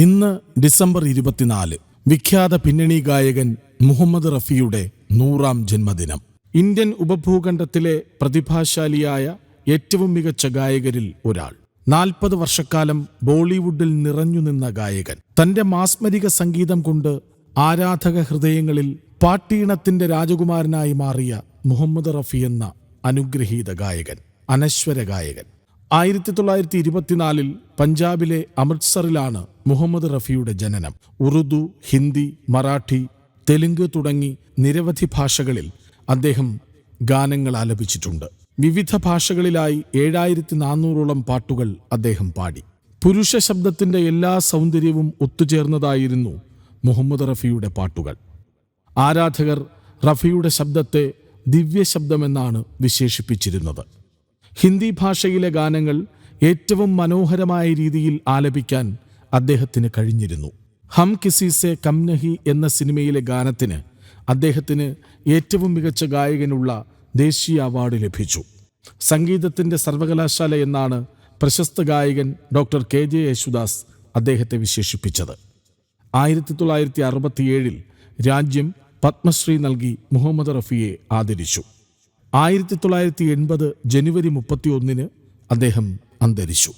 ഇന്ന് ഡിസംബർ 24, വിഖ്യാത പിന്നണി ഗായകൻ മുഹമ്മദ് റഫിയുടെ 100ാം ജന്മദിനം. ഇന്ത്യൻ ഉപഭൂഖണ്ഡത്തിലെ പ്രതിഭാശാലിയായ ഏറ്റവും മികച്ച ഗായകരിൽ ഒരാൾ. 40 വർഷക്കാലം ബോളിവുഡിൽ നിറഞ്ഞുനിന്ന ഗായകൻ. തന്റെ മാസ്മരിക സംഗീതം കൊണ്ട് ആരാധക ഹൃദയങ്ങളിൽ പാട്ടീണത്തിന്റെ രാജകുമാരനായി മാറിയ മുഹമ്മദ് റഫി എന്ന അനുഗ്രഹീത ഗായകൻ, അനശ്വര ഗായകൻ. 1924 പഞ്ചാബിലെ അമൃത്സറിലാണ് മുഹമ്മദ് റഫിയുടെ ജനനം. ഉറുദു, ഹിന്ദി, മറാഠി, തെലുങ്ക് തുടങ്ങി നിരവധി ഭാഷകളിൽ അദ്ദേഹം ഗാനങ്ങൾ ആലപിച്ചിട്ടുണ്ട്. വിവിധ ഭാഷകളിലായി 7400ഓളം പാട്ടുകൾ അദ്ദേഹം പാടി. പുരുഷ ശബ്ദത്തിന്റെ എല്ലാ സൗന്ദര്യവും ഒത്തുചേർന്നതായിരുന്നു മുഹമ്മദ് റഫിയുടെ പാട്ടുകൾ. ആരാധകർ റഫിയുടെ ശബ്ദത്തെ ദിവ്യശബ്ദമെന്നാണ് വിശേഷിപ്പിച്ചിരുന്നത്. ഹിന്ദി ഭാഷയിലെ ഗാനങ്ങൾ ഏറ്റവും മനോഹരമായ രീതിയിൽ ആലപിക്കാൻ അദ്ദേഹത്തിന് കഴിഞ്ഞിരുന്നു. ഹം കിസി സേ കം നഹി എന്ന സിനിമയിലെ ഗാനത്തിന് അദ്ദേഹത്തിന് ഏറ്റവും മികച്ച ഗായകനുള്ള ദേശീയ അവാർഡ് ലഭിച്ചു. സംഗീതത്തിന്റെ സർവകലാശാല എന്നാണ് പ്രശസ്ത ഗായകൻ ഡോക്ടർ KJ യേശുദാസ് അദ്ദേഹത്തെ വിശേഷിപ്പിച്ചത്. 1967 രാജ്യം പത്മശ്രീ നൽകി മുഹമ്മദ് റഫിയെ ആദരിച്ചു. 1980 ജനുവരി 31 അദ്ദേഹം അന്തരിച്ചു.